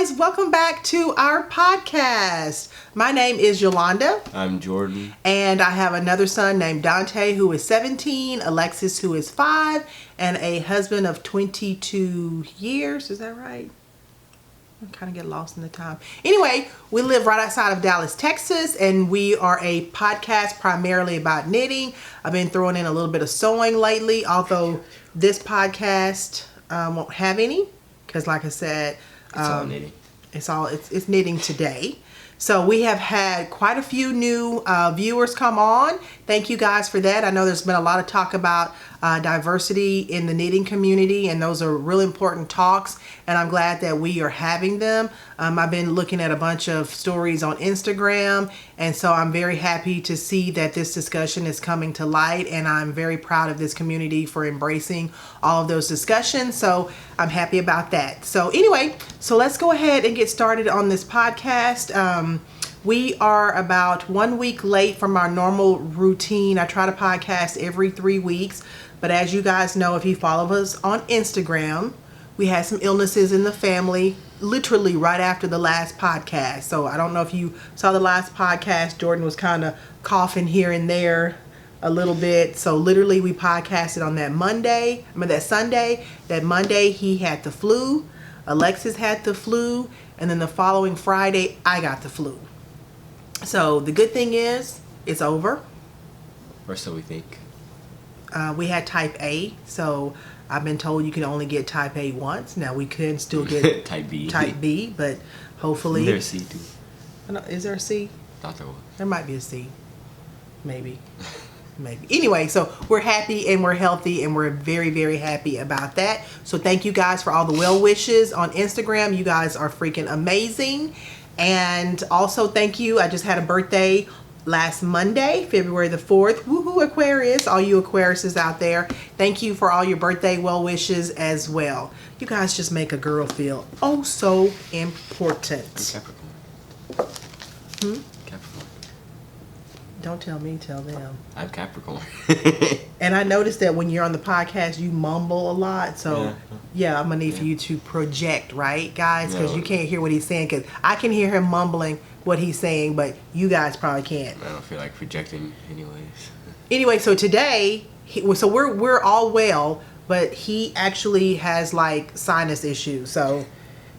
guys, welcome back to our podcast. My name is Yolanda. I'm Jordan. And I have another son named Dante who is 17, Alexis who is 5, and a husband of 22 years. Is that right? I kind of get lost in the time. Anyway, we live right outside of Dallas, Texas, and we are a podcast primarily about knitting. I've been throwing in a little bit of sewing lately, although this podcast won't have any because, like I said, it's all knitting. It's knitting today. So we have had quite a few new viewers come on. Thank you guys for that. I know there's been a lot of talk about diversity in the knitting community, and those are really important talks, and I'm glad that we are having them. I've been looking at a bunch of stories on Instagram, and so I'm very happy to see that this discussion is coming to light, and I'm very proud of this community for embracing all of those discussions, so I'm happy about that. So anyway, so let's go ahead and get started on this podcast. We are about 1 week late from our normal routine. I try to podcast every 3 weeks, but as you guys know, if you follow us on Instagram, we had some illnesses in the family literally right after the last podcast. So I don't know if you saw the last podcast. Jordan was kind of coughing here and there a little bit. So literally we podcasted on that Sunday. That Monday he had the flu. Alexis had the flu. And then the following Friday, I got the flu. So the good thing is, it's over. Or so we think. We had type A, so I've been told you can only get type A once. Now we could still get type B. Type B, but hopefully. There's C too. Is there a C? Thought there was. There might be a C. Maybe. Maybe. Anyway, so we're happy and we're healthy and we're very, very happy about that. So thank you guys for all the well wishes on Instagram. You guys are freaking amazing. And also thank you. I just had a birthday last Monday, February the 4th. Woohoo, Aquarius. All you Aquariuses out there. Thank you for all your birthday well wishes as well. You guys just make a girl feel oh so important. Capricorn. Capricorn. Don't tell me, tell them. I'm Capricorn. And I noticed that when you're on the podcast, you mumble a lot. So, yeah I'm going to need for you to project, right, guys? Because you can't hear what he's saying. Because I can hear him mumbling what he's saying, but you guys probably can't. I don't feel like projecting anyways. Anyway, so today, so we're all well, but he actually has, like, sinus issues. So,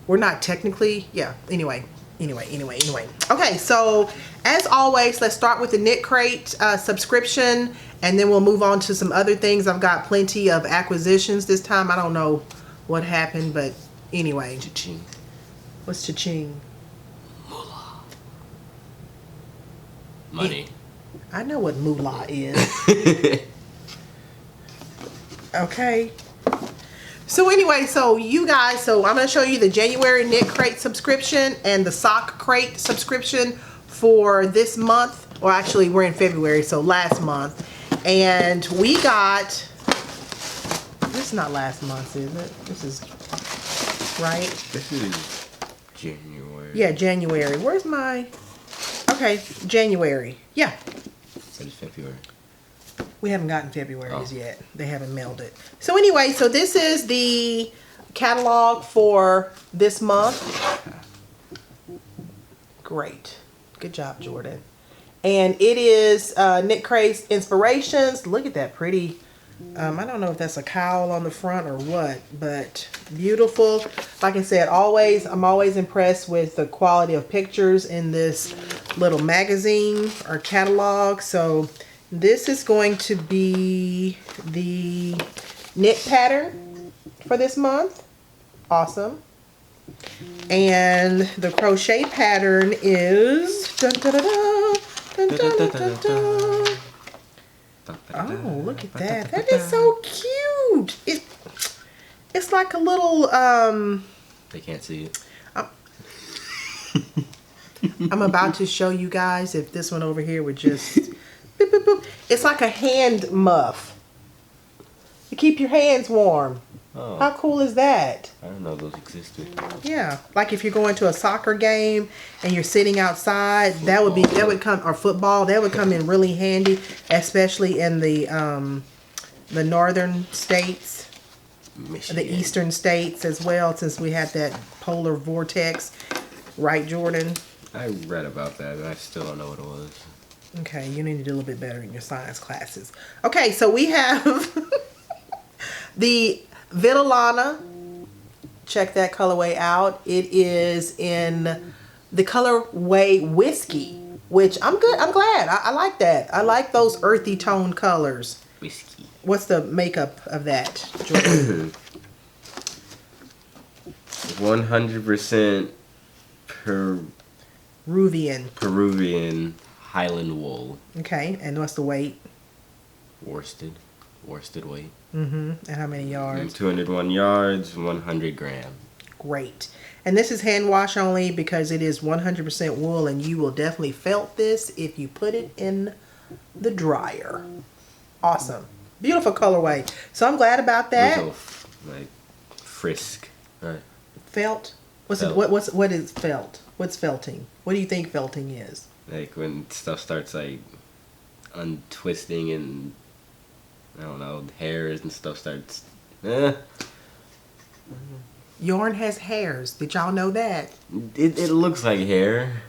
we're not technically, anyway. Okay, so as always, let's start with the Knit Crate subscription, and then we'll move on to some other things. I've got plenty of acquisitions this time. I don't know what happened, but anyway. Cha-ching. What's cha-ching? Moolah. Money. I know what moolah is. Okay. So anyway, so you guys, so I'm going to show you the January Knit Crate subscription and the Sock Crate subscription for this month. Or actually, we're in February, so last month. And we got, this is not last month, is it? This is, right? This is January. Yeah, January. Where's my, okay, January. Yeah. That is February. We haven't gotten February's yet. They haven't mailed it. So anyway, so this is the catalog for this month. Great. Good job, Jordan. And it is Knit Crate's Inspirations. Look at that pretty, I don't know if that's a cowl on the front or what, but beautiful. Like I said, I'm always impressed with the quality of pictures in this little magazine or catalog. So this is going to be the knit pattern for this month. Awesome. And the crochet pattern is dun, dun, dun, dun, dun, dun, dun, dun. Oh, look at that. That is so cute. It's like a little They can't see it. I'm about to show you guys if this one over here would just boop, boop, boop. It's like a hand muff to keep your hands warm. Oh. How cool is that? I didn't know those existed. Yeah, like if you're going to a soccer game and you're sitting outside, that would come, or football, that would come in really handy, especially in the northern states. Michigan. the eastern states as well, since we had that polar vortex. Right, Jordan? I read about that, and I still don't know what it was. Okay, you need to do a little bit better in your science classes. Okay, so we have the Vitellana. Check that colorway out. It is in the colorway Whiskey, which I'm glad. I like that. I like those earthy tone colors. Whiskey. What's the makeup of that, Jordan? 100% Peruvian Highland wool. Okay, and what's the weight? Worsted weight. And how many yards? 201 yards, 100 grams. Great. And this is hand wash only because it is 100% wool, and you will definitely felt this if you put it in the dryer. Awesome. Beautiful colorway. So I'm glad about that. Like frisk. Right. Felt? Felt. What is felt? What's felting? What do you think felting is? Like when stuff starts like untwisting and I don't know, hairs and stuff starts. Yarn has hairs. Did y'all know that? It looks like hair.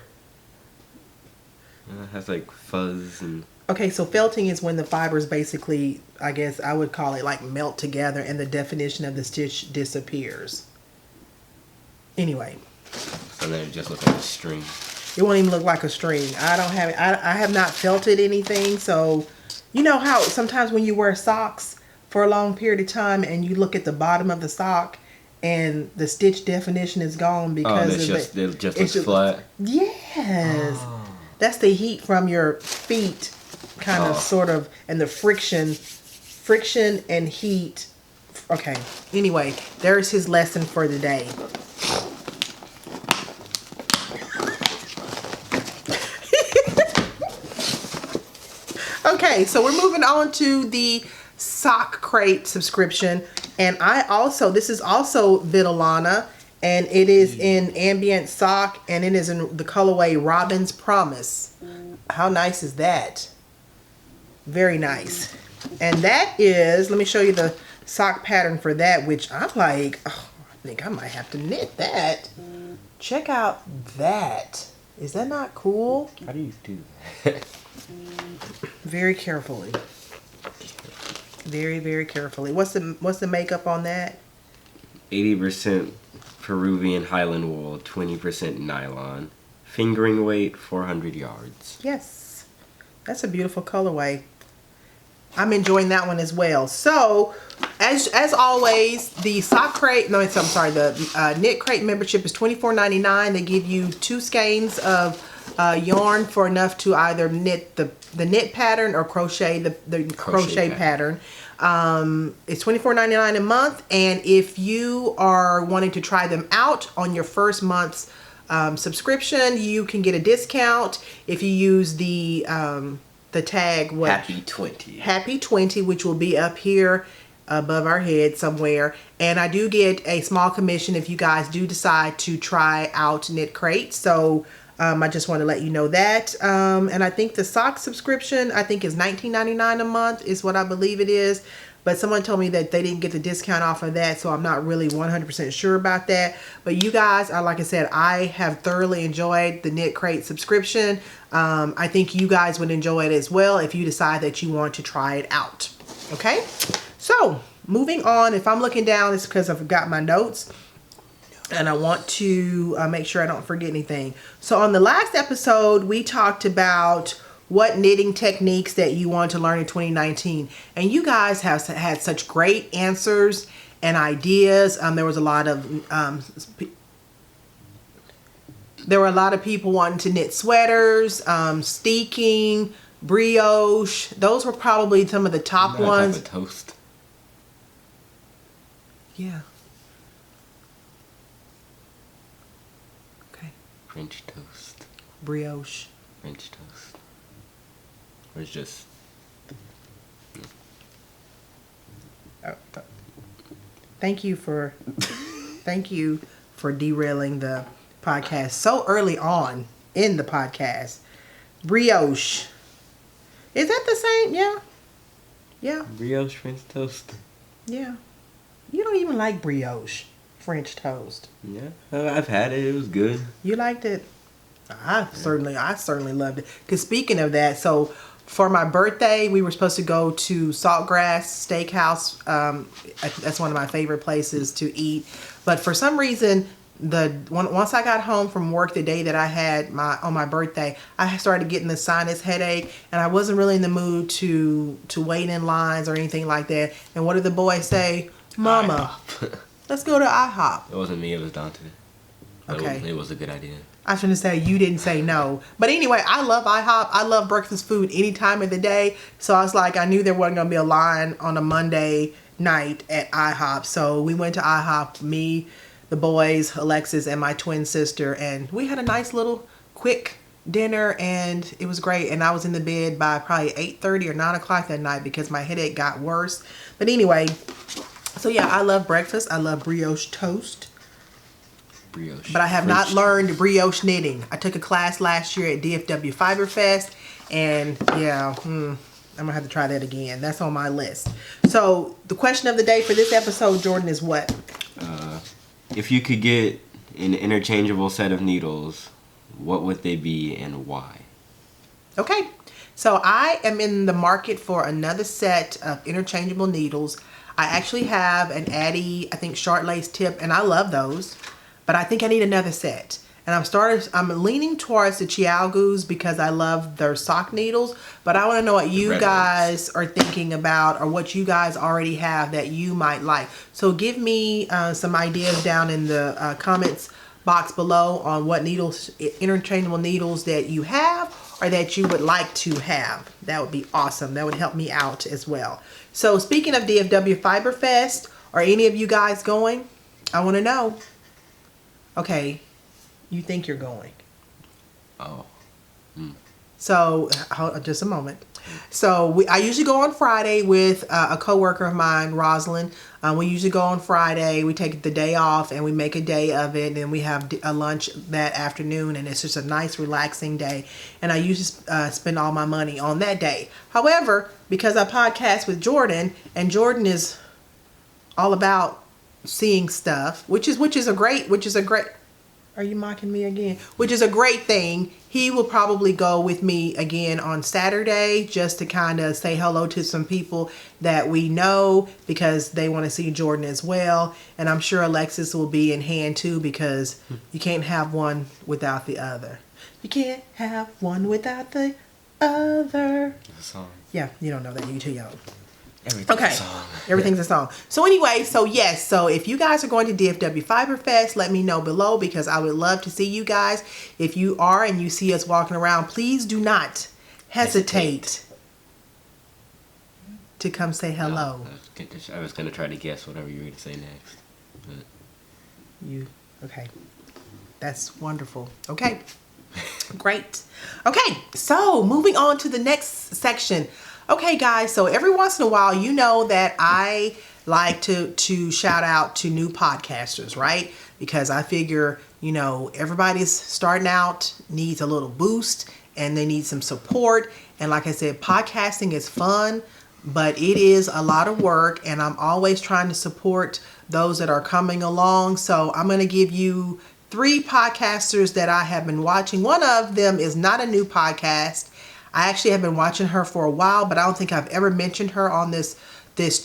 It has like fuzz and. Okay, so felting is when the fibers basically, I guess I would call it like melt together and the definition of the stitch disappears. Anyway. So then it just looks like a string. It won't even look like a string. I don't have it. I have not felted anything. So, you know how sometimes when you wear socks for a long period of time and you look at the bottom of the sock and the stitch definition is gone because it just looks flat. Yes. Oh. That's the heat from your feet kind of sort of, and the friction and heat. Okay. Anyway, there's his lesson for the day. Okay, so we're moving on to the sock crate subscription, and this is also Vitellana, and it is in ambient sock, and it is in the colorway Robin's Promise. How nice is that? Very nice. And that is, let me show you the sock pattern for that, which I'm like, oh, I think I might have to knit that. Check out that. Is that not cool? How do you do that? Very carefully. Very, very carefully. What's the makeup on that? 80% Peruvian Highland wool, 20% nylon. Fingering weight, 400 yards. Yes. That's a beautiful colorway. I'm enjoying that one as well. So, as always, the sock crate, the knit crate membership is $24.99. They give you 2 skeins of yarn for enough to either knit the knit pattern or crochet the crochet pattern. It's $24.99 a month, and if you are wanting to try them out on your first month's subscription, you can get a discount if you use the tag Happee 20, which will be up here above our head somewhere. And I do get a small commission if you guys do decide to try out Knit Crate. So I just want to let you know that. And I think the sock subscription, I think, is $19.99 a month is what I believe it is. But someone told me that they didn't get the discount off of that, so I'm not really 100% sure about that. But you guys, like I said, I have thoroughly enjoyed the Knit Crate subscription. I think you guys would enjoy it as well if you decide that you want to try it out. Okay? So, moving on. If I'm looking down, it's because I've got my notes. And I want to make sure I don't forget anything. So, on the last episode, we talked about what knitting techniques that you want to learn in 2019, and you guys have had such great answers and ideas. There were a lot of people wanting to knit sweaters, steeking, brioche. Those were probably some of the top ones. Type of toast. Yeah. Okay. French toast. Brioche. French toast. Or it's just. Thank you for derailing the podcast so early on in the podcast. Brioche. Is that the same? Yeah. Yeah. Brioche French toast. Yeah. You don't even like brioche French toast. Yeah, I've had it. It was good. You liked it? I certainly loved it. Because speaking of that, so for my birthday, we were supposed to go to Saltgrass Steakhouse. That's one of my favorite places to eat. But for some reason, once I got home from work the day that I had on my birthday, I started getting the sinus headache, and I wasn't really in the mood to wait in lines or anything like that. And what did the boys say? Mama, let's go to IHOP. It wasn't me. It was Dante. Okay. It was a good idea. I was going to say, you didn't say no. But anyway, I love IHOP. I love breakfast food any time of the day. So I was like, I knew there wasn't going to be a line on a Monday night at IHOP. So we went to IHOP, me, the boys, Alexis, and my twin sister. And we had a nice little quick dinner, and it was great. And I was in the bed by probably 8:30 or 9 o'clock that night because my headache got worse. But anyway, so yeah, I love breakfast. I love brioche toast. But I have not learned brioche knitting. I took a class last year at DFW Fiberfest, and yeah, I'm gonna have to try that again. That's on my list. So the question of the day for this episode, Jordan, is what? If you could get an interchangeable set of needles, what would they be and why? Okay, so I am in the market for another set of interchangeable needles. I actually have an Addie, I think, short lace tip, and I love those. But I think I need another set. And I'm leaning towards the Chiaogus because I love their sock needles. But I want to know what you guys are thinking about, or what you guys already have that you might like. So give me some ideas down in the comments box below on what needles, interchangeable needles that you have or that you would like to have. That would be awesome. That would help me out as well. So speaking of DFW Fiberfest, are any of you guys going? I want to know. Okay, you think you're going. Oh. So, just a moment. So, I usually go on Friday with a coworker of mine, Rosalind. We usually go on Friday. We take the day off and we make a day of it. And then we have a lunch that afternoon. And it's just a nice, relaxing day. And I usually spend all my money on that day. However, because I podcast with Jordan, and Jordan is all about seeing stuff, which is a great, are you mocking me again? Which is a great thing. He will probably go with me again on Saturday just to kind of say hello to some people that we know because they want to see Jordan as well. And I'm sure Alexis will be in hand too, because you can't have one without the other. You can't have one without the other. The song. Yeah, you don't know that. You're too young. Everything's a song. Everything's a song. So anyway, yes. So if you guys are going to DFW Fiberfest, let me know below because I would love to see you guys. If you are and you see us walking around, please do not hesitate to come say hello. No, I was going to try to guess whatever you were going to say next. But... Okay. That's wonderful. Okay. Great. Okay. So moving on to the next section. Okay, guys, so every once in a while, you know that I like to shout out to new podcasters, right? Because I figure, everybody's starting out, needs a little boost, and they need some support. And like I said, podcasting is fun, but it is a lot of work, and I'm always trying to support those that are coming along. So I'm going to give you 3 podcasters that I have been watching. One of them is not a new podcast. I actually have been watching her for a while, but I don't think I've ever mentioned her on this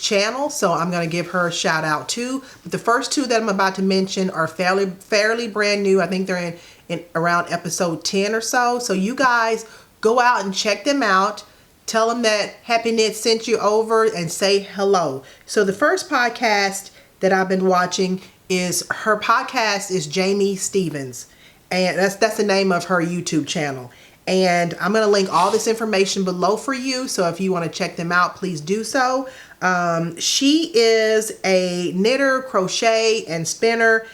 channel, so I'm going to give her a shout out too. But the first 2 that I'm about to mention are fairly brand new. I think they're in around episode 10 or so. So you guys go out and check them out. Tell them that Happee Knits sent you over and say hello. So the first podcast that I've been watching her podcast is Jami Stephens, and that's the name of her YouTube channel. And I'm going to link all this information below for you. So if you want to check them out, please do so. She is a knitter, crochet, and spinner.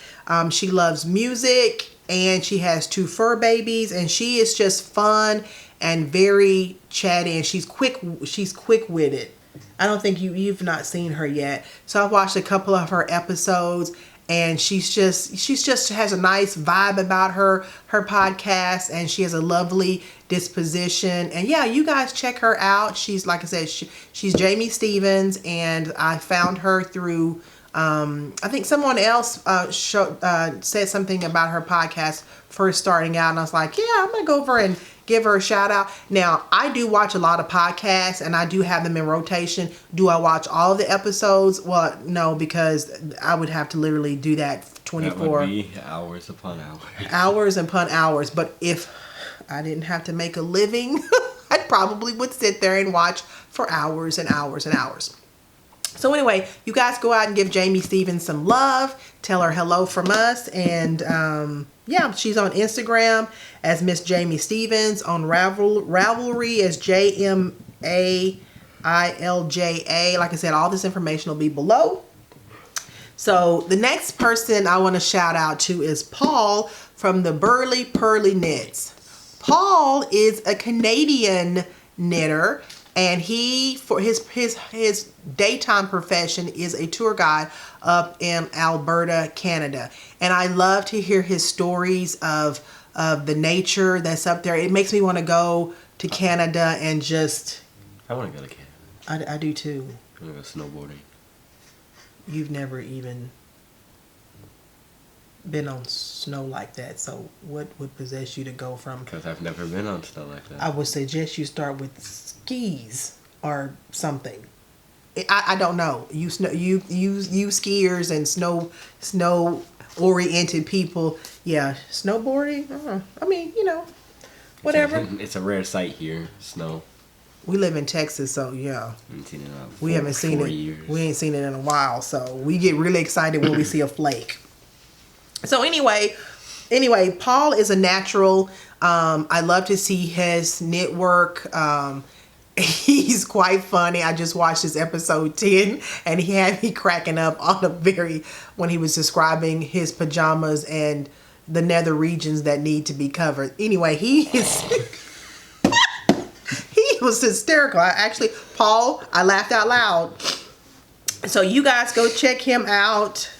She loves music, and she has 2 fur babies, and she is just fun and very chatty, and she's quick-witted. I don't think you've not seen her yet. So I've watched a couple of her episodes, and she's just has a nice vibe about her podcast, and she has a lovely disposition. And yeah, you guys check her out. She's, like I said, she's Jami Stephens, and I found her through I think someone else said something about her podcast first starting out, and I was like, yeah, I'm gonna go over and give her a shout out. Now, I do watch a lot of podcasts, and I do have them in rotation. Do I watch all of the episodes? Well, no, because I would have to literally do that 24. That would be hours upon hours. Hours upon hours. But if I didn't have to make a living, I probably would sit there and watch for hours and hours and hours. So anyway, you guys go out and give Jami Stephens some love. Tell her hello from us. And yeah, she's on Instagram as Miss Jami Stephens. On Ravelry as JMAILJA. Like I said, all this information will be below. So the next person I want to shout out to is Paul from the Burly Knits. Paul is a Canadian knitter. And he, for his daytime profession, is a tour guide up in Alberta, Canada. And I love to hear his stories of the nature that's up there. It makes me want to go to Canada and just... I want to go to Canada. I do too. I want to go snowboarding. You've never even been on snow like that. So what would possess you to go from... Because I've never been on snow like that. I would suggest you start with skis or something. I don't know. You skiers and snow oriented people. Yeah, snowboarding. I mean, whatever. It's a rare sight here. Snow. We live in Texas, so yeah. We haven't seen it. Years. We ain't seen it in a while, so we get really excited when we see a flake. So anyway, Paul is a natural. I love to see his knit work. He's quite funny. I just watched his episode 10, and he had me cracking up on when he was describing his pajamas and the nether regions that need to be covered. Anyway, he was hysterical. Paul, I laughed out loud. So you guys go check him out.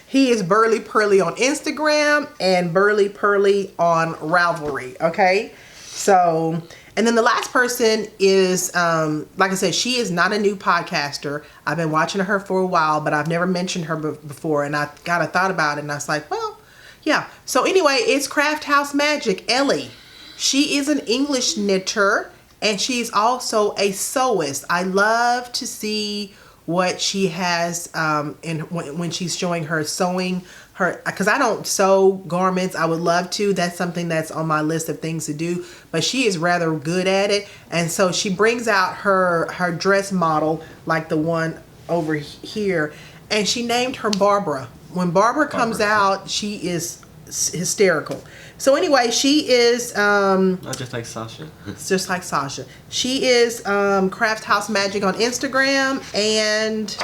He is Burly Pearly on Instagram and Burly Pearly on Ravelry. Okay. So, and then the last person is, like I said, she is not a new podcaster. I've been watching her for a while, but I've never mentioned her before. And I kind of thought about it, and I was like, well, yeah. So anyway, it's Crafthouse Magic, Ellie. She is an English knitter, and she's also a sewist. I love to see what she has when she's showing her sewing, because I don't sew garments. I would love to. That's something that's on my list of things to do, but she is rather good at it. And so she brings out her dress model, like the one over here, and she named her Barbara. When Barbara comes out, she is hysterical. So anyway, she is not just like Sasha. Just like Sasha. She is Crafthouse Magic on Instagram, and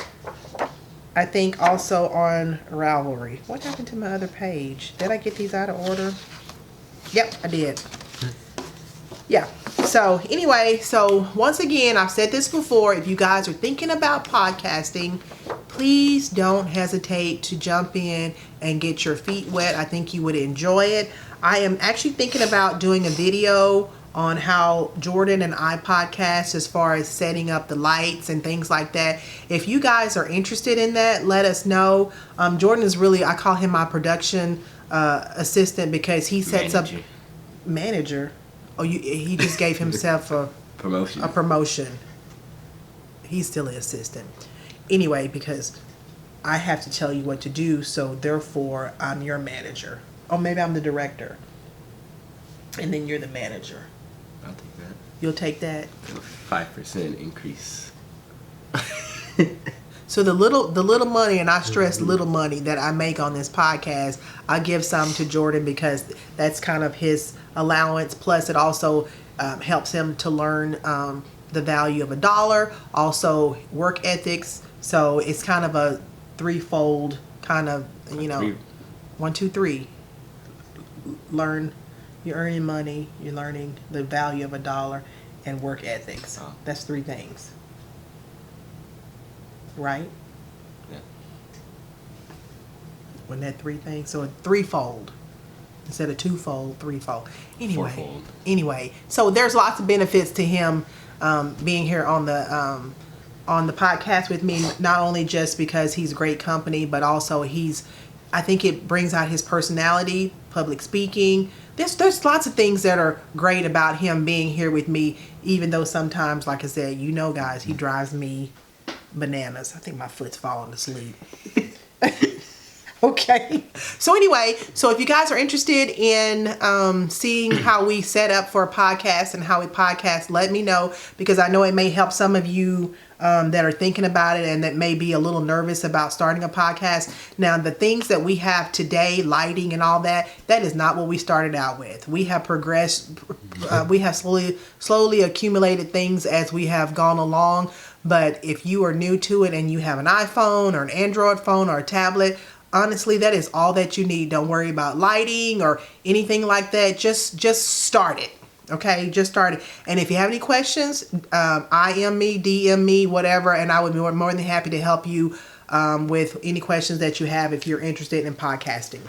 I think also on Ravelry. What happened to my other page? Did I get these out of order? Yep, I did. Yeah. So anyway, so once again, I've said this before. If you guys are thinking about podcasting, please don't hesitate to jump in and get your feet wet. I think you would enjoy it. I am actually thinking about doing a video on how Jordan and I podcast as far as setting up the lights and things like that. If you guys are interested in that, let us know. Jordan is really, I call him my production assistant, because he sets up... Manager? Oh, he just gave himself a promotion. He's still an assistant. Anyway, because I have to tell you what to do, so therefore I'm your manager. Or maybe I'm the director. And then you're the manager. I'll take that. You'll take that? 5% increase. So the little money, and I stress little money, that I make on this podcast, I give some to Jordan, because that's kind of his allowance. Plus it also helps him to learn the value of $1. Also work ethics. So it's kind of a threefold kind of, 1, 2, 3. Learn, you're earning money, you're learning the value of $1, and work ethics. Oh. That's 3 things. Right? Yeah. Wasn't that 3 things? So a threefold. Instead of twofold, threefold. Anyway, so there's lots of benefits to him being here on the on the podcast with me, not only just because he's great company, but also I think it brings out his personality, public speaking. There's lots of things that are great about him being here with me, even though sometimes, like I said, guys, he drives me bananas. I think my foot's falling asleep. Okay. So anyway, if you guys are interested in seeing how we set up for a podcast and how we podcast, let me know, because I know it may help some of you that are thinking about it and that may be a little nervous about starting a podcast. Now, the things that we have today, lighting and all that is not what we started out with. We have progressed. We have slowly accumulated things as we have gone along. But if you are new to it and you have an iPhone or an Android phone or a tablet, honestly, that is all that you need. Don't worry about lighting or anything like that. Just start it. Okay, just start it. And if you have any questions, IM me, DM me, whatever, and I would be more than happy to help you with any questions that you have if you're interested in podcasting.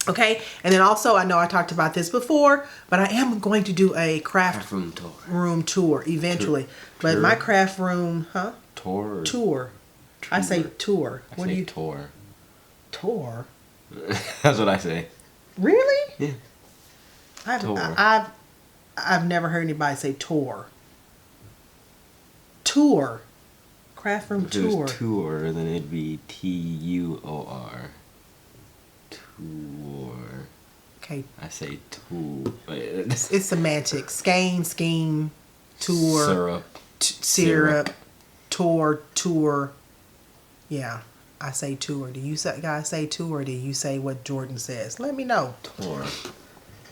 Okay, and then also, I know I talked about this before, but I am going to do a craft room tour eventually. But my craft room, Tour. I say tour. What do you? Tour. Tour. That's what I say. Really? Yeah. I've never heard anybody say tour. Tour. Craft room tour. If it was tour, then it'd be TUOR. Tour. Okay. I say tool. It's semantics. Skein, scheme, tour. Syrup. Tour. Yeah. I say tour. Do you guys say tour, or do you say what Jordan says? Let me know. Tour.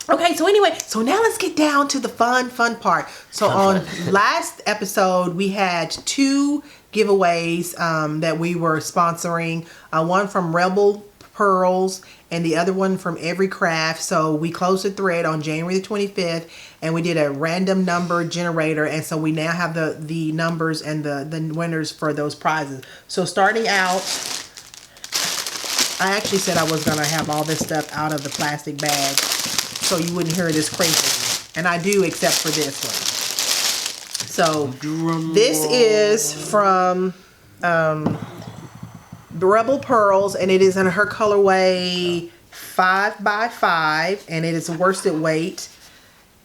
Okay, so anyway, now let's get down to the fun part. So on last episode, we had 2 giveaways that we were sponsoring. One from Rebel Pearls and the other one from Every Craft. So we closed the thread on January the 25th, and we did a random number generator, and so we now have the numbers and the winners for those prizes. So starting out, I actually said I was going to have all this stuff out of the plastic bag so you wouldn't hear this crinkling, and I do, except for this one. So this is from Rebel Pearls, and it is in her colorway 5x5, and it is a worsted weight.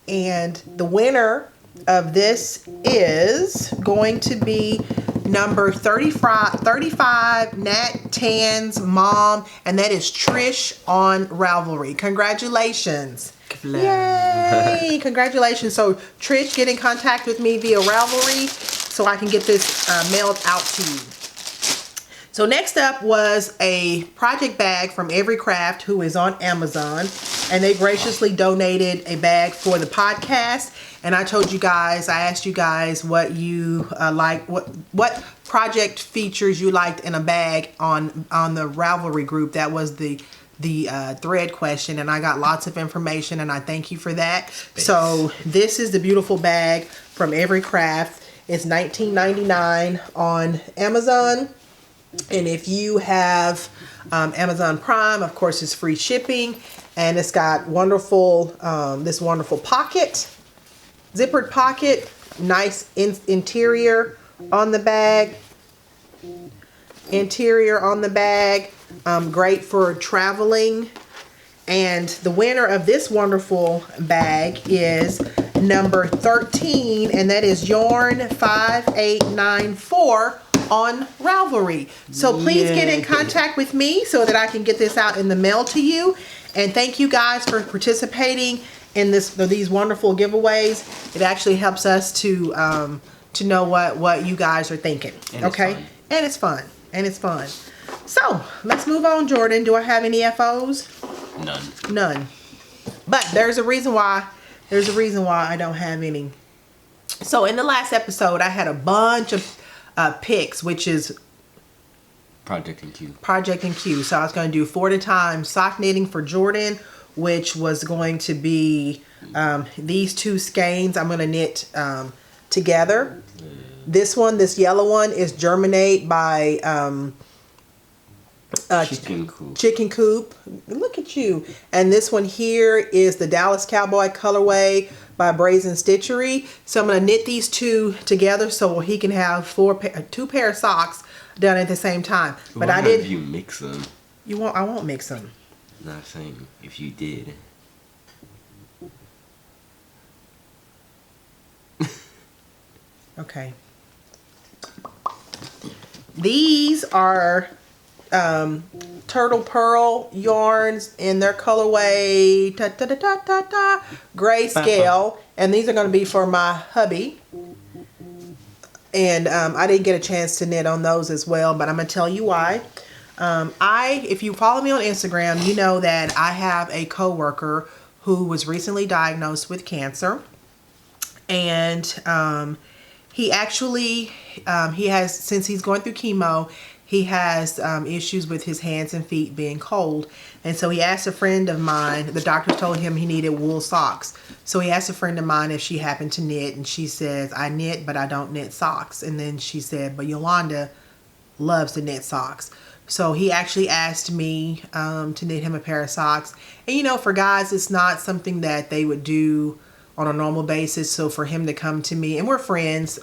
And the winner of this is going to be number 35 Nat Tan's mom, and that is Trish on Ravelry. Congratulations. Yay! Congratulations. So Trish, get in contact with me via Ravelry so I can get this mailed out to you. So next up was a project bag from Every Craft, who is on Amazon, and they graciously donated a bag for the podcast. And I told you guys, I asked you guys what you like, what project features you liked in a bag on the Ravelry group. That was the thread question, and I got lots of information, and I thank you for that. Thanks. So this is the beautiful bag from Every Craft. It's $19.99 on Amazon. And if you have Amazon Prime, of course, it's free shipping, and it's got this wonderful pocket, zippered pocket, nice interior on the bag. Great for traveling. And the winner of this wonderful bag is number 13, and that is Yarn 5894 on Ravelry. So please get in contact with me so that I can get this out in the mail to you. And thank you guys for participating in these wonderful giveaways. It actually helps us to know what you guys are thinking. And it's fun. So let's move on, Jordan. Do I have any FOs? None. But there's a reason why I don't have any. So in the last episode, I had a bunch of picks, which is Project and Q. So I was going to do 4 at a time sock knitting for Jordan, which was going to be these 2 skeins I'm going to knit together. This yellow one is Germinate by Chicken Coop. Look at you. And this one here is the Dallas Cowboy colorway by Brazen Stitchery. So I'm going to knit these two together so he can have two pair of socks done at the same time. But Why I did. If you mix them. I won't mix them. Not saying if you did. Okay. These are turtle pearl yarns in their colorway grayscale, and these are going to be for my hubby. And I didn't get a chance to knit on those as well, but I'm going to tell you why. If you follow me on Instagram, you know that I have a coworker who was recently diagnosed with cancer, and he actually he has, since he's going through chemo, he has issues with his hands and feet being cold. And so he asked a friend of mine, the doctor told him he needed wool socks. So he asked a friend of mine if she happened to knit, and she says, I knit, but I don't knit socks. And then she said, but Yolanda loves to knit socks. So he actually asked me to knit him a pair of socks. And you know, for guys, it's not something that they would do on a normal basis. So for him to come to me, and we're friends,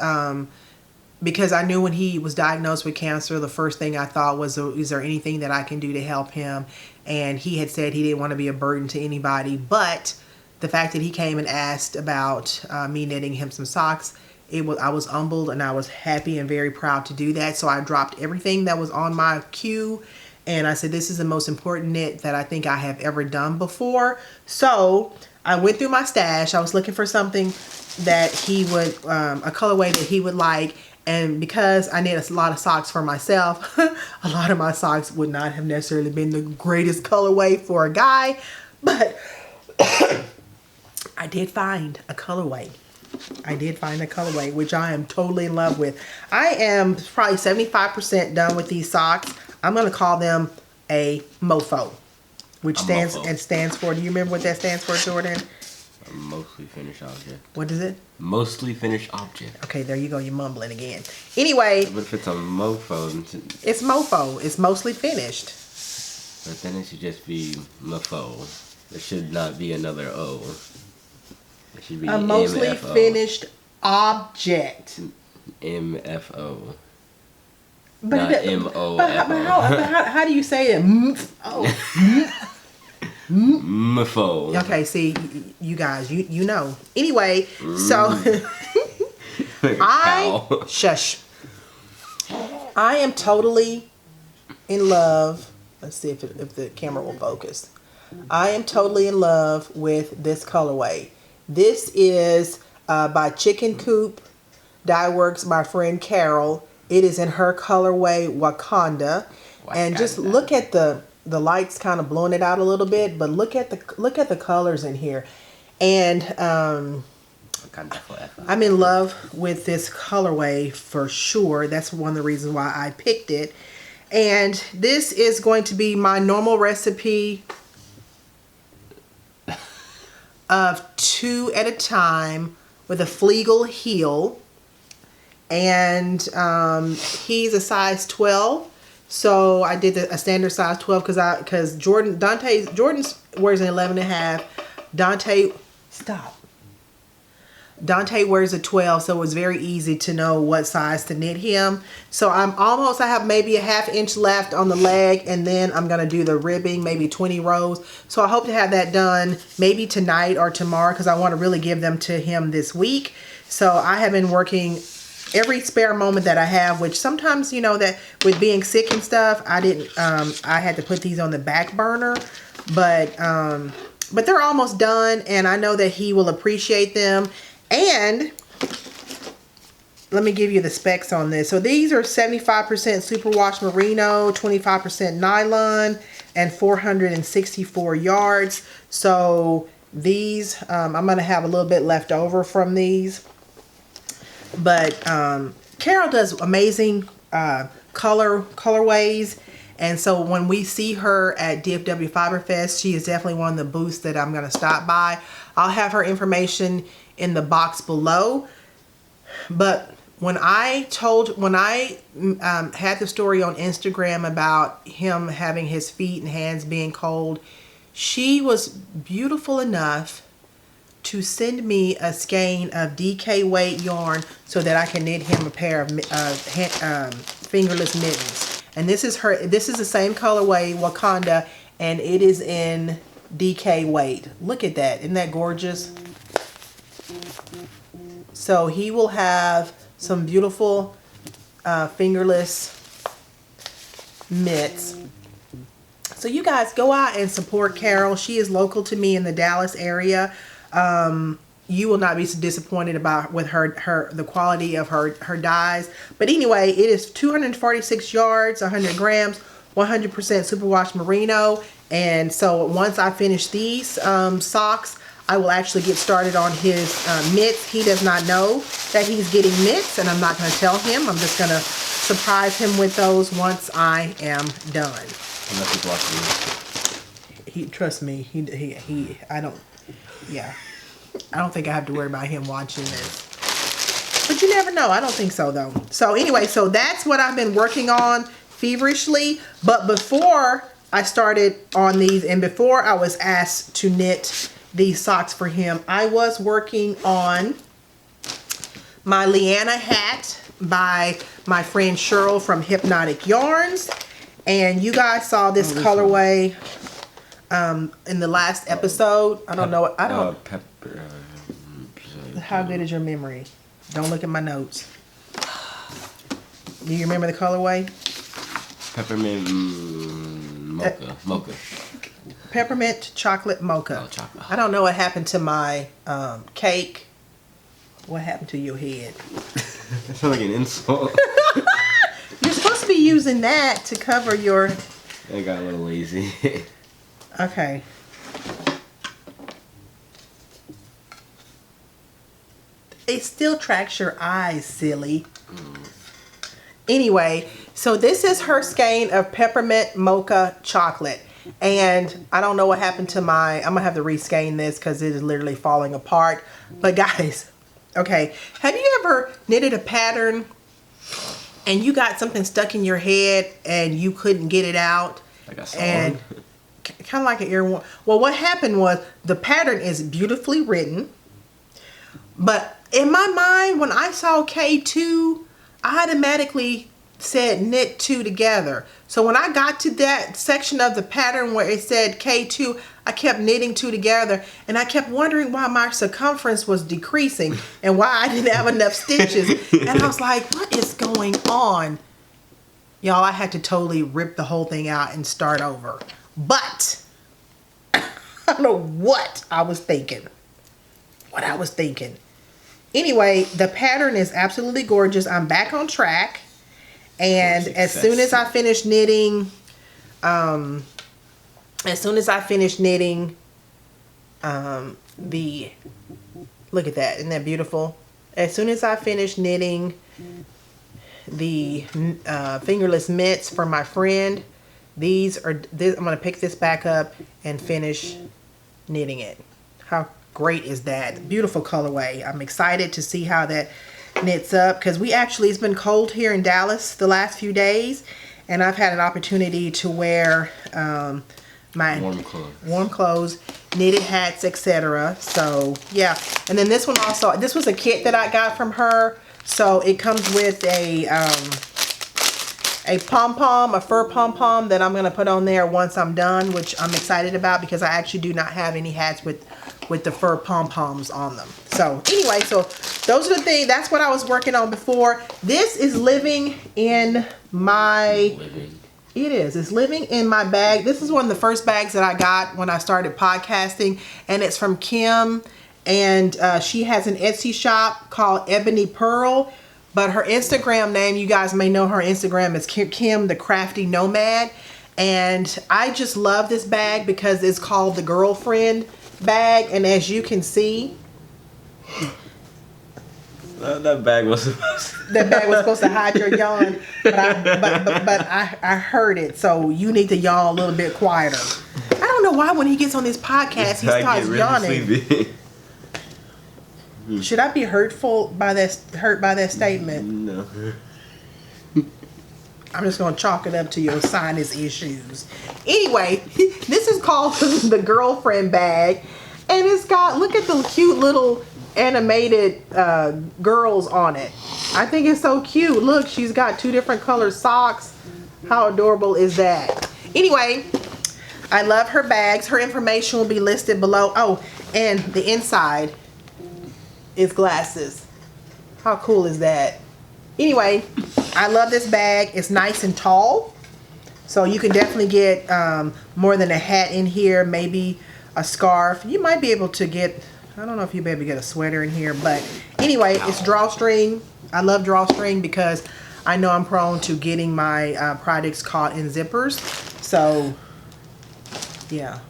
because I knew when he was diagnosed with cancer, the first thing I thought was, is there anything that I can do to help him? And he had said he didn't want to be a burden to anybody. But the fact that he came and asked about me knitting him some socks, I was humbled, and I was happy and very proud to do that. So I dropped everything that was on my queue, and I said, this is the most important knit that I think I have ever done before. So I went through my stash. I was looking for something that he would, a colorway that he would like. And because I knit a lot of socks for myself, a lot of my socks would not have necessarily been the greatest colorway for a guy. But I did find a colorway. Which I am totally in love with. I am probably 75% done with these socks. I'm going to call them a mofo, which stands for, do you remember what that stands for, Jordan? A mostly finished object. What is it? Mostly finished object. Okay, there you go. You're mumbling again. Anyway. But if it's a mofo, it's mofo. It's mostly finished. But then it should just be mofo. There should not be another O. It should be a mostly MFO. Finished object. MFO. But not MOFO. But how do you say it? Mofo. Okay, see, you guys, you know. Anyway, so shush. I am totally in love. Let's see if the camera will focus. I am totally in love with this colorway. This is by Chicken Coop Dye Works, my friend Carol. It is in her colorway Wakanda. And just look at the lights kind of blowing it out a little bit, but look at the colors in here. And I'm in love with this colorway for sure. That's one of the reasons why I picked it. And this is going to be my normal recipe of 2 at a time with a Flegel heel. And he's a size 12. So I did a standard size 12 because Jordan wears an 11.5. Dante wears a 12, so it was very easy to know what size to knit him. So I have maybe a ½ inch left on the leg, and then I'm going to do the ribbing, maybe 20 rows. So I hope to have that done maybe tonight or tomorrow, because I want to really give them to him this week. So I have been working every spare moment that I have, which sometimes, you know, that with being sick and stuff, I had to put these on the back burner, but they're almost done, and I know that he will appreciate them. And let me give you the specs on this. So these are 75% superwash merino, 25% nylon, and 464 yards. So these, I'm going to have a little bit left over from these. But Carol does amazing colorways. And so when we see her at DFW Fiberfest, she is definitely one of the booths that I'm going to stop by. I'll have her information in the box below. But when I had the story on Instagram about him having his feet and hands being cold, she was beautiful enough to send me a skein of DK weight yarn so that I can knit him a pair of fingerless mittens. And this is the same colorway, Wakanda, and it is in DK weight. Look at that. Isn't that gorgeous? So he will have some beautiful fingerless mitts. So you guys go out and support Carol. She is local to me in the Dallas area. You will not be disappointed with the quality of her dyes. But anyway, it is 246 yards, 100 grams, 100% superwash merino. And so once I finish these socks, I will actually get started on his mitts. He does not know that he's getting mitts, and I'm not going to tell him. I'm just going to surprise him with those once I am done. Trust me, I don't think I have to worry about him watching this. But you never know. I don't think so, though. So anyway, so that's what I've been working on feverishly. But before I started on these, and before I was asked to knit these socks for him, I was working on my Leanna hat by my friend Cheryl from Hypnotic Yarns. And you guys saw this colorway in the last episode. I don't know. Pepper. How good is your memory? Don't look at my notes. Do you remember the colorway? Peppermint mocha. Peppermint chocolate mocha. Oh, chocolate. I don't know what happened to my cake. What happened to your head? That sounds like an insult. You're supposed to be using that to cover your... I got a little lazy. Okay. It still tracks your eyes, silly. Anyway, so this is her skein of peppermint mocha chocolate. And I don't know what happened to I'm going to have to reskein this because it is literally falling apart. But guys, okay, have you ever knitted a pattern and you got something stuck in your head and you couldn't get it out? Like a song? And kind of like an earworm. Well, what happened was the pattern is beautifully written. But in my mind, when I saw K2, I automatically said knit two together. So when I got to that section of the pattern where it said K2, I kept knitting two together, and I kept wondering why my circumference was decreasing and why I didn't have enough stitches. And I was like, what is going on? Y'all, I had to totally rip the whole thing out and start over. But I don't know what I was thinking. Anyway, the pattern is absolutely gorgeous. I'm back on track. And as soon as I finish knitting, the, look at that, isn't that beautiful? As soon as I finish knitting the fingerless mitts for my friend, I'm going to pick this back up and finish knitting it. How great is that? Beautiful colorway. I'm excited to see how that knits up because it's been cold here in Dallas the last few days, and I've had an opportunity to wear my warm clothes, knitted hats, etc. So yeah. And then this one also, this was a kit that I got from her, so it comes with a pom-pom, a fur pom-pom that I'm going to put on there once I'm done, which I'm excited about because I actually do not have any hats with the fur pom-poms on them. So anyway, so those are the things, that's what I was working on before. This is living in my, it's living in my bag. This is one of the first bags that I got when I started podcasting, and it's from Kim, and she has an Etsy shop called Ebony Pearl, but her Instagram name, you guys may know her Instagram is Kim the Crafty Nomad, and I just love this bag because it's called the Girlfriend bag, and as you can see, that bag was supposed to hide your yawn, but I heard it, so you need to yawn a little bit quieter. I don't know why when he gets on this podcast he starts yawning. Should I be hurt by that statement? No. I'm just going to chalk it up to your sinus issues. Anyway, this is called the Girlfriend bag. And And it's got, look at the cute little animated girls on it. I think it's so cute. Look, she's got 2 different colored socks. How adorable is that? Anyway, I love her bags. Her information will be listed below. Oh, and the inside is glasses. How cool is that? Anyway, I love this bag. It's nice and tall. So you can definitely get more than a hat in here, maybe a scarf. You might be able to get, I don't know if you'll be able to get a sweater in here, but anyway, it's drawstring. I love drawstring because I know I'm prone to getting my products caught in zippers. So, yeah.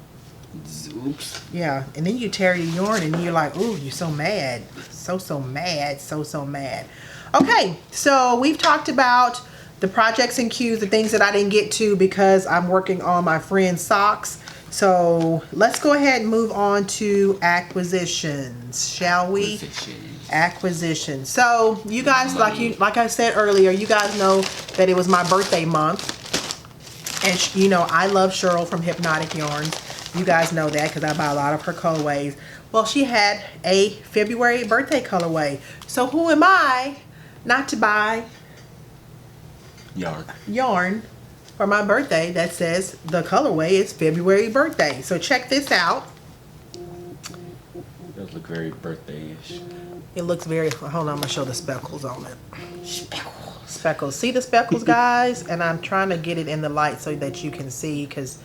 Oops. Yeah, and then you tear your yarn and you're like, ooh, you're so mad. So mad. So mad. Okay, so we've talked about the projects and queues, the things that I didn't get to because I'm working on my friend's socks. So let's go ahead and move on to acquisitions, shall we? Acquisitions. So you guys, like I said earlier, you guys know that it was my birthday month. And you know, I love Cheryl from Hypnotic Yarns. You guys know that because I buy a lot of her colorways. Well, she had a February birthday colorway. So who am I not to buy yarn for my birthday that says the colorway is February birthday? So check this out. It does look very birthday-ish. It looks very, hold on, I'm going to show the speckles on it. Speckles. See the speckles, guys? And I'm trying to get it in the light so that you can see because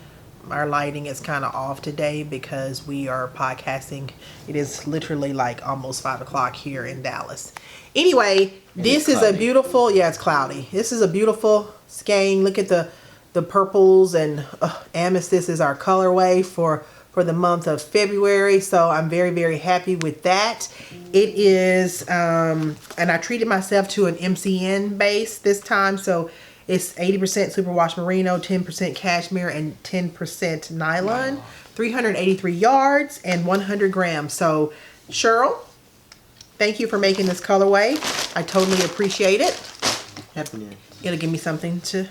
our lighting is kind of off today because we are podcasting. It is literally like almost 5 o'clock here in Dallas. Anyway, this is a beautiful, yeah, it's cloudy. This is a beautiful skein. Look at the purples and amethyst is our colorway for the month of February. So I'm very, very happy with that. It is, and I treated myself to an MCN base this time. So it's 80% superwash merino, 10% cashmere, and 10% nylon. Wow. 383 yards and 100 grams. So Cheryl, thank you for making this colorway. I totally appreciate it. Happiness. It'll give me something to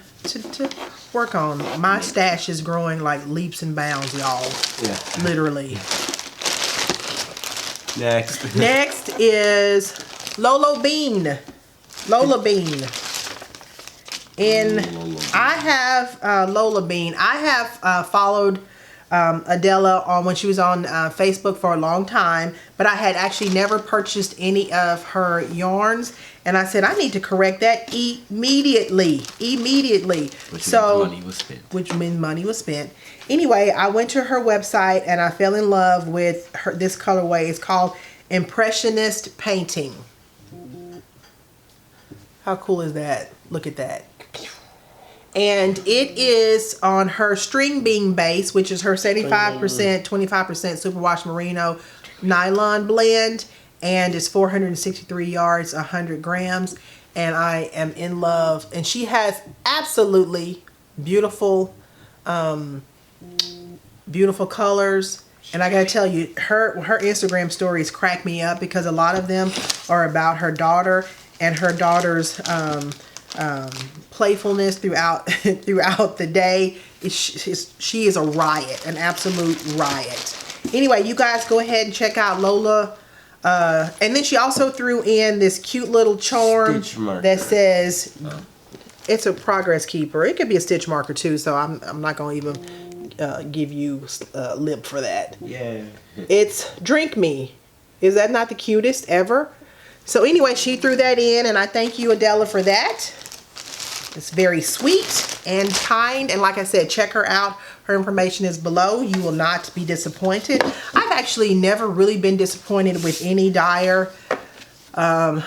work on. My stash is growing like leaps and bounds, y'all. Yeah. Literally. Next is Lola Bean. Lola Bean. And I have Lola Bean. I have followed Adela on when she was on Facebook for a long time, but I had actually never purchased any of her yarns, and I said I need to correct that immediately. Which means money was spent. Anyway, I went to her website and I fell in love with this colorway. It's called Impressionist Painting. How cool is that? Look at that. And it is on her string bean base, which is her 75%, 25% superwash merino nylon blend. And it's 463 yards, 100 grams. And I am in love. And she has absolutely beautiful, beautiful colors. And I gotta tell you, her Instagram stories crack me up because a lot of them are about her daughter and her daughter's playfulness throughout the day. She is a riot, an absolute riot. Anyway, you guys go ahead and check out Lola. And then she also threw in this cute little charm that says it's a progress keeper. It could be a stitch marker too, so I'm not gonna even give you lip for that. Yeah. It's Drink Me. Is that not the cutest ever? So anyway, she threw that in, and I thank you, Adela, for that. It's very sweet and kind. And like I said, check her out. Her information is below. You will not be disappointed. I've actually never really been disappointed with any dyer that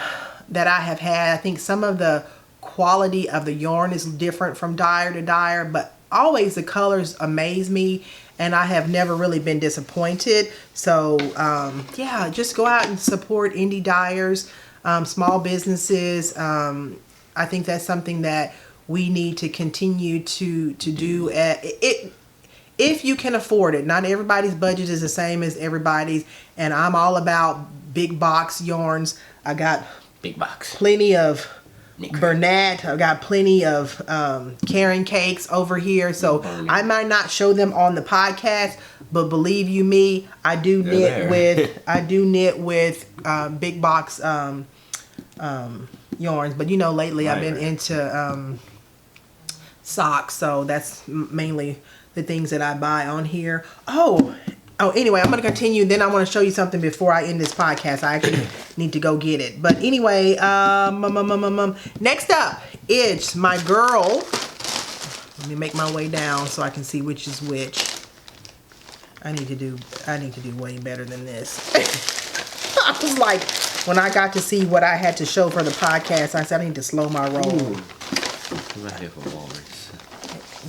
I have had. I think some of the quality of the yarn is different from dyer to dyer, but always the colors amaze me. And I have never really been disappointed. So, yeah, just go out and support indie dyers, small businesses. I think that's something that we need to continue to do. If you can afford it. Not everybody's budget is the same as everybody's. And I'm all about big box yarns. I got big box. Plenty of Bernat. I've got plenty of Karen cakes over here, so I might not show them on the podcast, but believe you me, I do knit with big box yarns. But you know, lately I've been into socks, so that's mainly the things that I buy on here. Anyway, I'm going to continue. Then I want to show you something before I end this podcast. I actually need to go get it. But anyway, next up is my girl. Let me make my way down so I can see which is which. I need to do way better than this. I was like, when I got to see what I had to show for the podcast, I said I need to slow my roll. Ooh. I'm right here for walrus.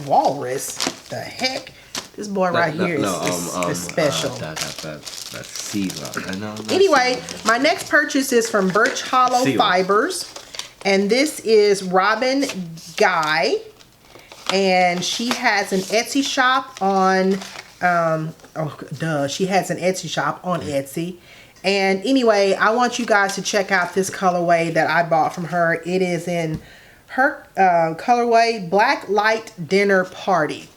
Walrus? The heck? This boy here is special. That's sea lion. Anyway, my next purchase is from Birch Hollow Fibers. And this is Robin Guy. And she has an Etsy shop on... she has an Etsy shop on Etsy. And anyway, I want you guys to check out this colorway that I bought from her. It is in her colorway Black Light Dinner Party.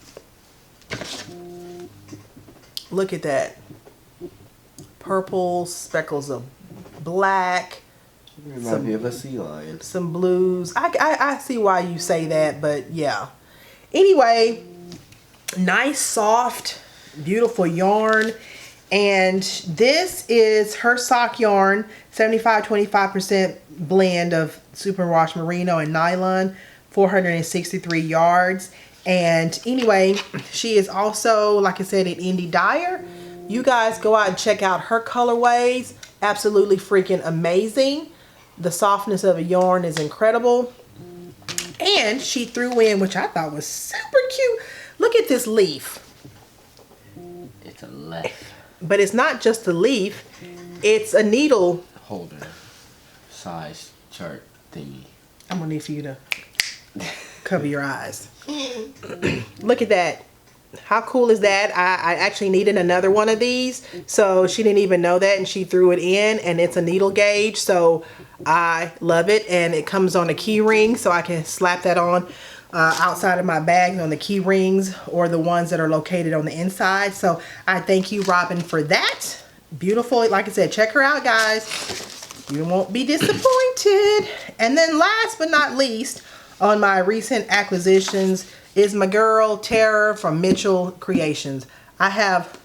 Look at that. Purple, speckles of black. Reminds me of a sea lion. Some blues. I see why you say that, but yeah. Anyway, nice, soft, beautiful yarn. And this is her sock yarn, 75-25% blend of superwash merino and nylon, 463 yards. And anyway, she is also, like I said, an indie dyer. You guys go out and check out her colorways. Absolutely freaking amazing. The softness of a yarn is incredible. And she threw in, which I thought was super cute. Look at this leaf. It's a leaf. But it's not just a leaf. It's a needle holder size chart thingy. I'm going to need for you to cover your eyes. Look at that. How cool is that? I actually needed another one of these, so she didn't even know that, and she threw it in, and it's a needle gauge, so I love it. And it comes on a key ring, so I can slap that on outside of my bag on the key rings or the ones that are located on the inside. So I thank you, Robin, for that. Beautiful. Like I said, check her out, guys. You won't be disappointed. And then last but not least, on my recent acquisitions is my girl Tara from Mitchell Creations. I have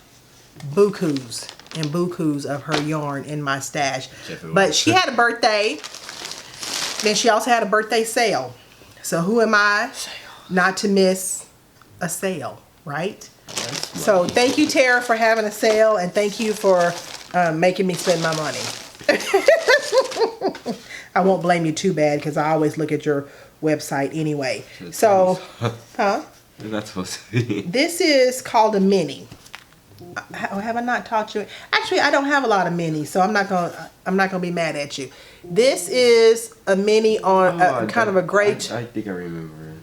bukus and bukus of her yarn in my stash. But she had a birthday. Then she also had a birthday sale. So who am I not to miss a sale, right? So thank you, Tara, for having a sale, and thank you for making me spend my money. I won't blame you too bad because I always look at your website anyway. So, That's supposed to be. This is called a mini. Have I not taught you? Actually, I don't have a lot of minis, so I'm not gonna be mad at you. This is a mini on kind of a gray. I think I remember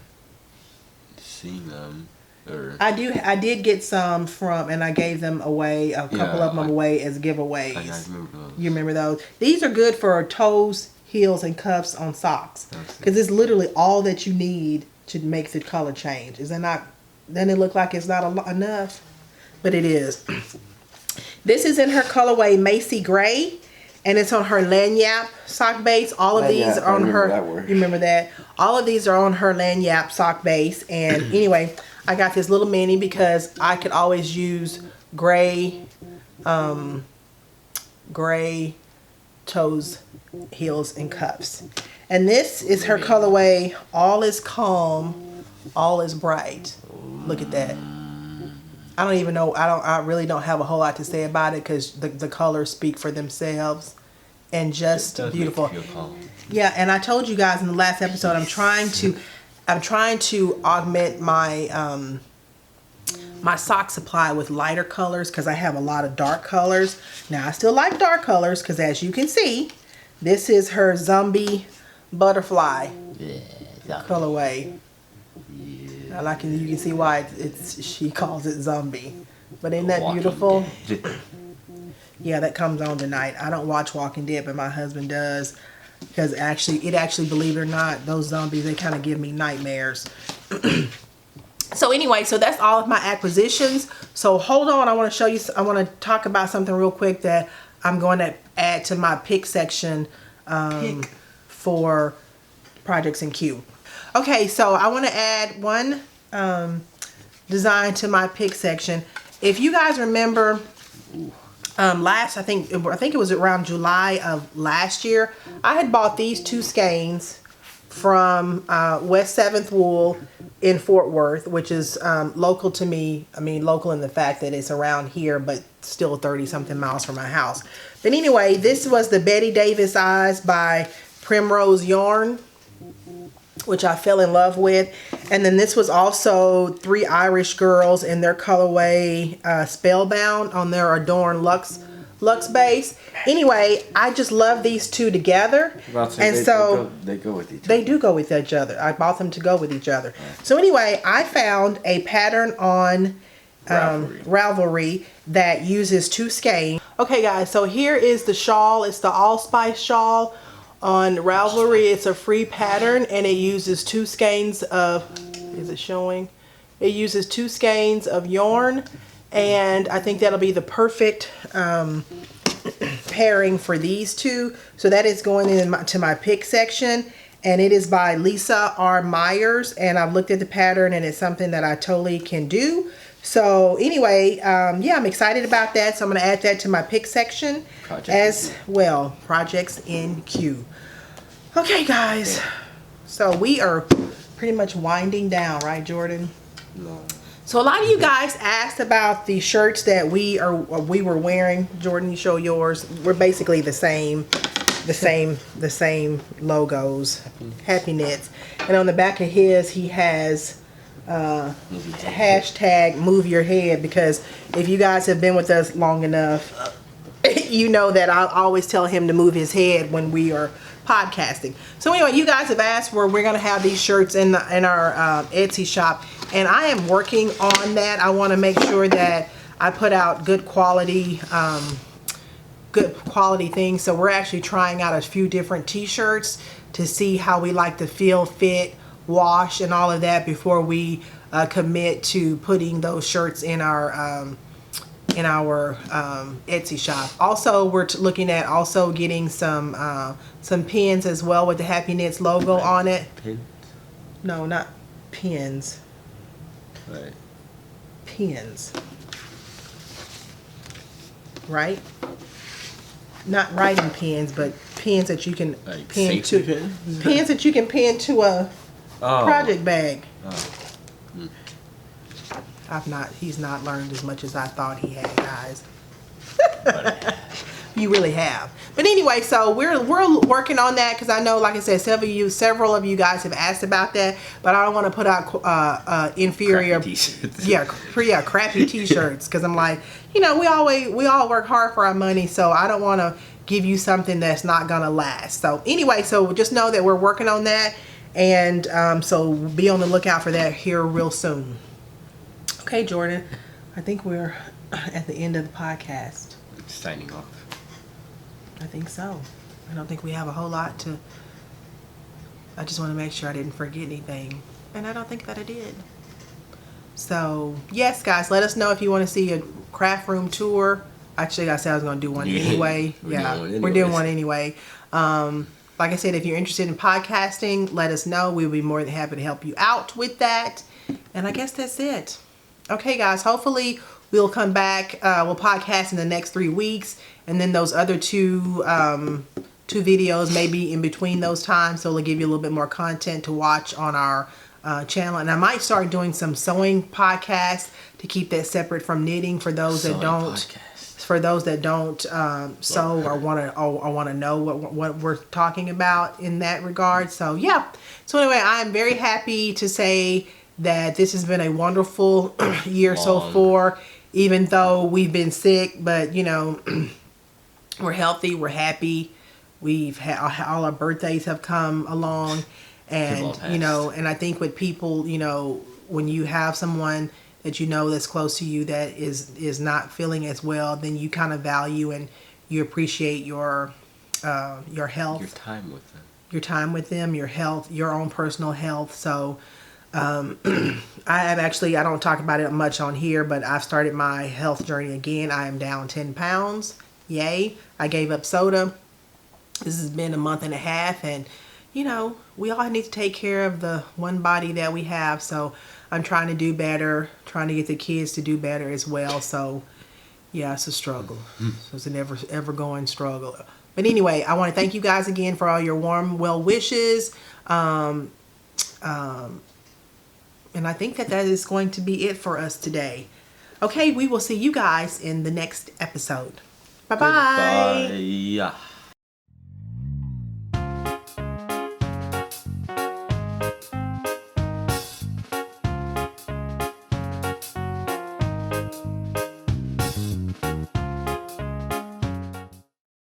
seeing them. I did get some from, and I gave them away. A couple of them away as giveaways. I remember those. You remember those? These are good for toes, heels, and cuffs on socks because it's literally all that you need to make the color change. Is that not? Then it look like it's not enough, but it is. This is in her colorway Macy Gray, and it's on her lanyap sock base. All of these are on her. You remember that? All of these are on her lanyap sock base. And anyway, I got this little mini because I could always use gray toes, heels, and cuffs. And this is her colorway All Is Calm, All Is Bright. Look at that. I don't even know. I really don't have a whole lot to say about it because the colors speak for themselves, and just beautiful. Yeah, and I told you guys in the last episode I'm trying to augment my my sock supply with lighter colors because I have a lot of dark colors. Now I still like dark colors because, as you can see, this is her zombie butterfly colorway. I like it. You can see why she calls it zombie. But isn't that beautiful? Yeah, that comes on tonight. I don't watch Walking Dead, but my husband does. because it actually, believe it or not, those zombies, they kind of give me nightmares. So anyway, so that's all of my acquisitions. So hold on, I want to show you, I want to talk about something real quick that I'm going to add to my pick section for projects in Q. Okay, so I want to add one design to my pick section. If you guys remember, I think it was around July of last year, I had bought these two skeins from West 7th Wool in Fort Worth, which is local to me. I mean, local in the fact that it's around here, but still 30 something miles from my house. But anyway, this was the Betty Davis Eyes by Primrose Yarn, which I fell in love with. And then this was also 3 Irish girls in their colorway Spellbound on their Adorn Luxe base. Anyway, I just love these two together. They go with each other. They do go with each other. I bought them to go with each other. So anyway, I found a pattern on Ravelry that uses 2 skeins. Okay guys, so here is the shawl. It's the Allspice shawl on Ravelry. It's a free pattern and it uses 2 skeins of, is it showing? It uses 2 skeins of yarn, and I think that'll be the perfect pairing for these two. So that is going into my pick section, and it is by Lisa R. Myers, and I've looked at the pattern and it's something that I totally can do. So anyway, yeah, I'm excited about that. So I'm going to add that to my pick section as well. Projects in Q. Okay, guys. So we are pretty much winding down, right, Jordan? No. So a lot of you guys asked about the shirts that we were wearing. Jordan, you show yours. We're basically the same logos. Happee Knits. And on the back of his, he has hashtag move your head, because if you guys have been with us long enough, you know that I always tell him to move his head when we are podcasting. So anyway, you guys have asked where we're going to have these shirts in our Etsy shop, and I am working on that. I want to make sure that I put out good quality things. So we're actually trying out a few different t-shirts to see how we like to feel, fit, wash, and all of that before we commit to putting those shirts in our Etsy shop. Also, we're looking at also getting some pins as well with the Happee Knits logo on it. Pins? No, not pins. Right. Pins. Right? Not writing pins, but pins that you can Like pin to pins? pins that you can pin to a project bag. He's not learned as much as I thought he had, guys. You really have. But anyway, so we're working on that, because I know, like I said, several of you guys have asked about that, but I don't want to put out inferior t-shirts. crappy t-shirts, because I'm like, we all work hard for our money, so I don't want to give you something that's not gonna last. So anyway, so just know that we're working on that, and so be on the lookout for that here real soon. Okay, Jordan, I think we're at the end of the podcast. Signing off. I think so. I don't think we have a whole lot to... I just want to make sure I didn't forget anything. And I don't think that I did. So, yes, guys, let us know if you want to see a craft room tour. Actually, I said I was going to do one anyway. We're doing one anyway. Like I said, if you're interested in podcasting, let us know. We'll be more than happy to help you out with that. And I guess that's it. Okay, guys, hopefully we'll come back. We'll podcast in the next 3 weeks, and then those other two videos maybe in between those times, so it'll give you a little bit more content to watch on our channel. And I might start doing some sewing podcasts to keep that separate from knitting for those that don't sew or want to know what we're talking about in that regard. So yeah. So anyway, I'm very happy to say that this has been a wonderful year so far, even though we've been sick, but we're healthy, we're happy. We've had all our birthdays have come along, and and I think with people, when you have someone that that's close to you that is not feeling as well, then you kind of value and you appreciate your your health, Your time with them, your health, your own personal health. So I don't talk about it much on here, but I've started my health journey again. I am down 10 pounds. Yay. I gave up soda. This has been a month and a half, and you know, we all need to take care of the one body that we have. So I'm trying to do better, trying to get the kids to do better as well. So yeah, it's a struggle. So it's an ever going struggle. But anyway, I want to thank you guys again for all your warm well wishes. And I think that is going to be it for us today. Okay, we will see you guys in the next episode. Bye-bye. Goodbye.